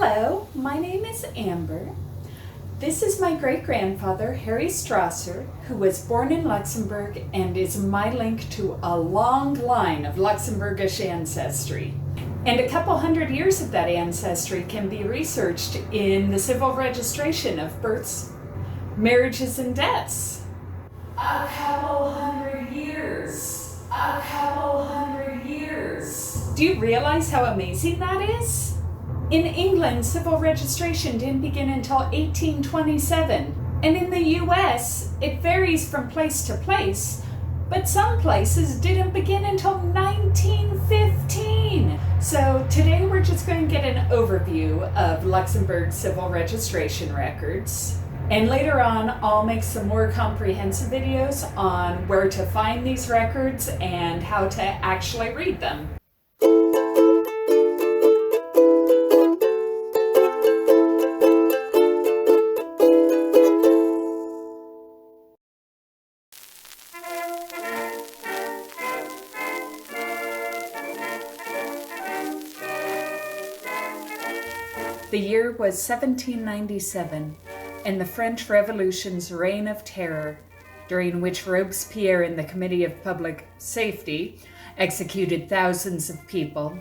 Hello, my name is Amber. This is my great-grandfather, Harry Strasser, who was born in Luxembourg and is my link to a long line of Luxembourgish ancestry. And a couple hundred years of that ancestry can be researched in the civil registration of births, marriages, and deaths. A couple hundred years. A couple hundred years. Do you realize how amazing that is? In England, civil registration didn't begin until 1827, and in the US, it varies from place to place, but some places didn't begin until 1915. So today we're just going to get an overview of Luxembourg civil registration records, and later on I'll make some more comprehensive videos on where to find these records and how to actually read them. The year was 1797, and the French Revolution's reign of terror, during which Robespierre and the Committee of Public Safety executed thousands of people,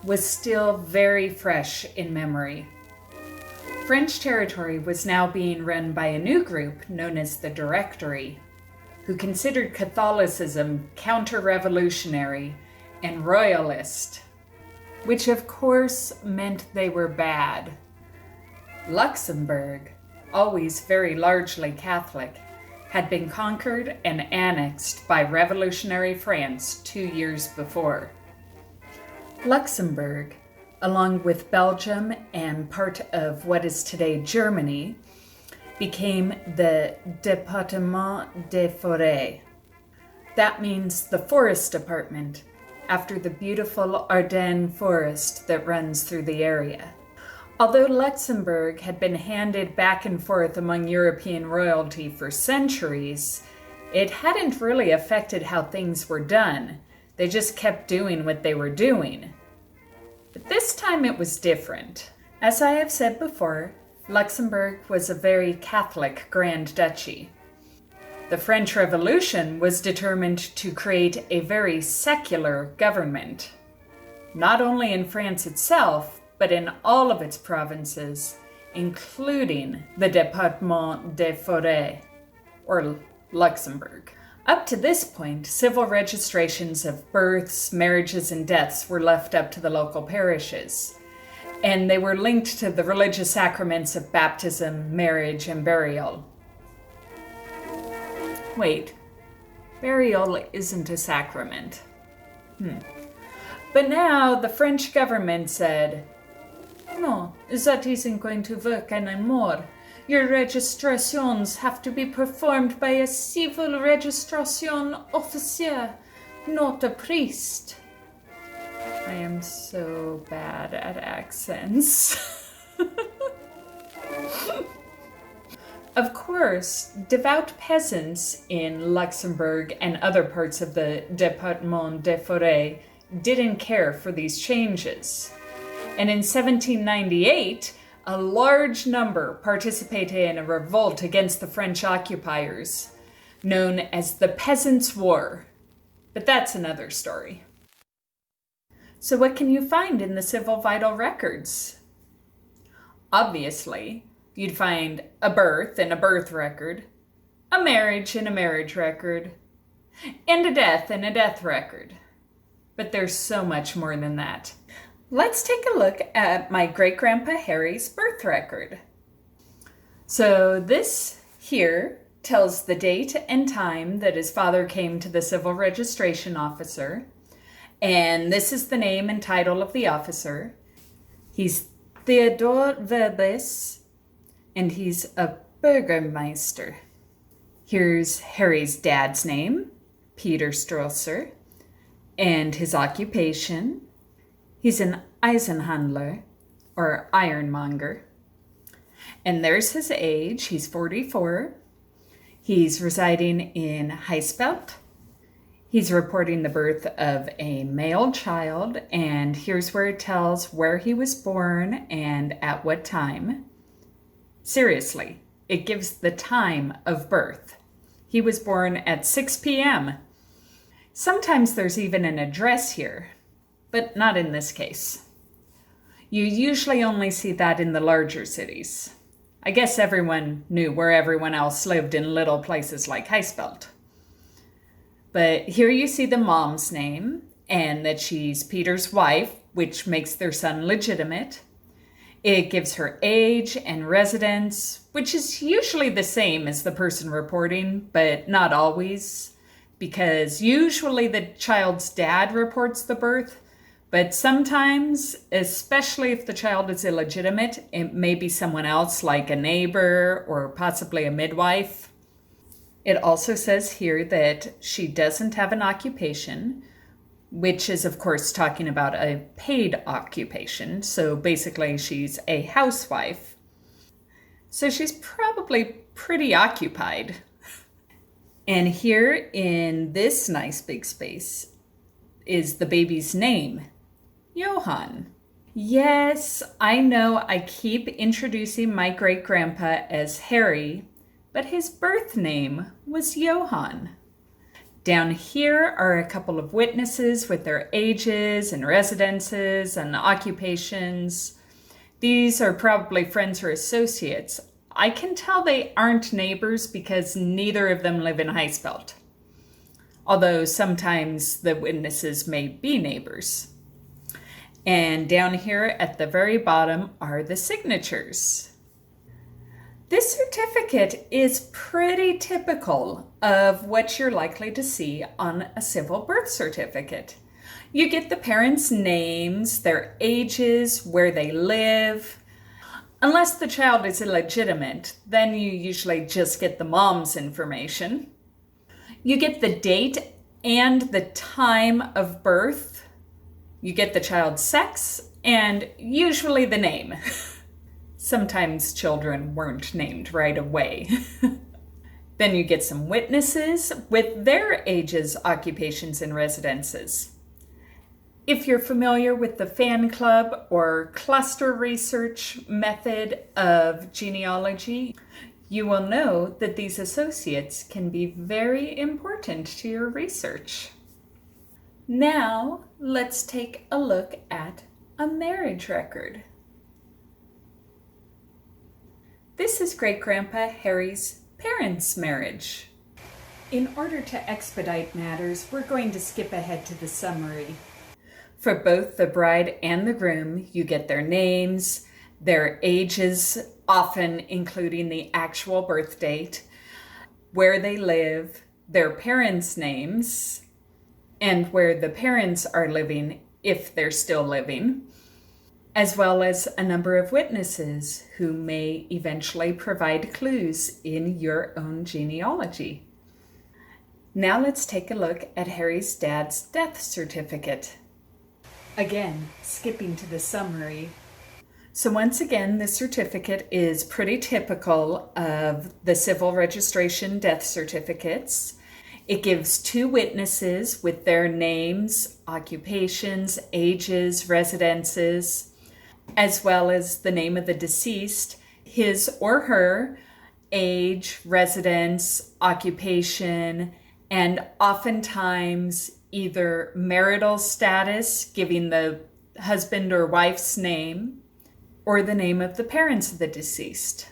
was still very fresh in memory. French territory was now being run by a new group known as the Directory, who considered Catholicism counter-revolutionary and royalist, which of course meant they were bad. Luxembourg, always very largely Catholic, had been conquered and annexed by revolutionary France 2 years before. Luxembourg, along with Belgium and part of what is today Germany, became the Département des Forêts. That means the Forest Department, after the beautiful Ardennes forest that runs through the area. Although Luxembourg had been handed back and forth among European royalty for centuries, it hadn't really affected how things were done. They just kept doing what they were doing. But this time it was different. As I have said before, Luxembourg was a very Catholic Grand Duchy. The French Revolution was determined to create a very secular government, not only in France itself, but in all of its provinces, including the Département des Forêts, or Luxembourg. Up to this point, civil registrations of births, marriages, and deaths were left up to the local parishes, and they were linked to the religious sacraments of baptism, marriage, and burial. Wait, burial isn't a sacrament. But now the French government said, "No, that isn't going to work anymore. Your registrations have to be performed by a civil registration officer, not a priest." I am so bad at accents. Of course, devout peasants in Luxembourg and other parts of the Département des Forêts didn't care for these changes. And in 1798, a large number participated in a revolt against the French occupiers, known as the Peasants' War. But that's another story. So what can you find in the civil vital records? Obviously, you'd find a birth in a birth record, a marriage in a marriage record, and a death in a death record. But there's so much more than that. Let's take a look at my great-grandpa Harry's birth record. So this here tells the date and time that his father came to the civil registration officer, and this is the name and title of the officer. He's Theodore Verbes, and he's a Burgermeister. Here's Harry's dad's name, Peter Strasser, and his occupation. He's an Eisenhandler, or ironmonger. And there's his age, he's 44. He's residing in Highspelt. He's reporting the birth of a male child, and here's where it tells where he was born and at what time. Seriously, it gives the time of birth. He was born at 6 p.m. Sometimes there's even an address here, but not in this case. You usually only see that in the larger cities. I guess everyone knew where everyone else lived in little places like Heisfeld. But here you see the mom's name and that she's Peter's wife, which makes their son legitimate. It gives her age and residence, which is usually the same as the person reporting, but not always, because usually the child's dad reports the birth, but sometimes, especially if the child is illegitimate, it may be someone else like a neighbor or possibly a midwife. It also says here that she doesn't have an occupation, which is of course talking about a paid occupation. So basically she's a housewife. So she's probably pretty occupied. And here in this nice big space is the baby's name. Johann. Yes, I know I keep introducing my great-grandpa as Harry, but his birth name was Johann. Down here are a couple of witnesses with their ages and residences and occupations. These are probably friends or associates. I can tell they aren't neighbors because neither of them live in Heisfeld, although sometimes the witnesses may be neighbors. And down here at the very bottom are the signatures. This certificate is pretty typical of what you're likely to see on a civil birth certificate. You get the parents' names, their ages, where they live. Unless the child is illegitimate, then you usually just get the mom's information. You get the date and the time of birth. You get the child's sex and usually the name. Sometimes children weren't named right away. Then you get some witnesses with their ages, occupations, and residences. If you're familiar with the fan club or cluster research method of genealogy, you will know that these associates can be very important to your research. Now, let's take a look at a marriage record. This is Great-Grandpa Harry's parents' marriage. In order to expedite matters, we're going to skip ahead to the summary. For both the bride and the groom, you get their names, their ages, often including the actual birth date, where they live, their parents' names, and where the parents are living, if they're still living, as well as a number of witnesses who may eventually provide clues in your own genealogy. Now let's take a look at Harry's dad's death certificate. Again, skipping to the summary. So once again, the certificate is pretty typical of the civil registration death certificates. It gives two witnesses with their names, occupations, ages, residences, as well as the name of the deceased, his or her age, residence, occupation, and oftentimes either marital status, giving the husband or wife's name, or the name of the parents of the deceased.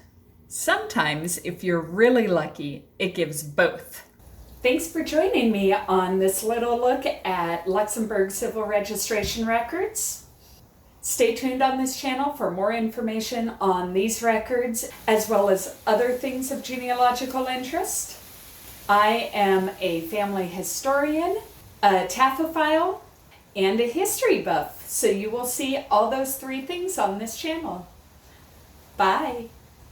Sometimes, if you're really lucky, it gives both. Thanks for joining me on this little look at Luxembourg civil registration records. Stay tuned on this channel for more information on these records, as well as other things of genealogical interest. I am a family historian, a taphophile, and a history buff, so you will see all those three things on this channel. Bye!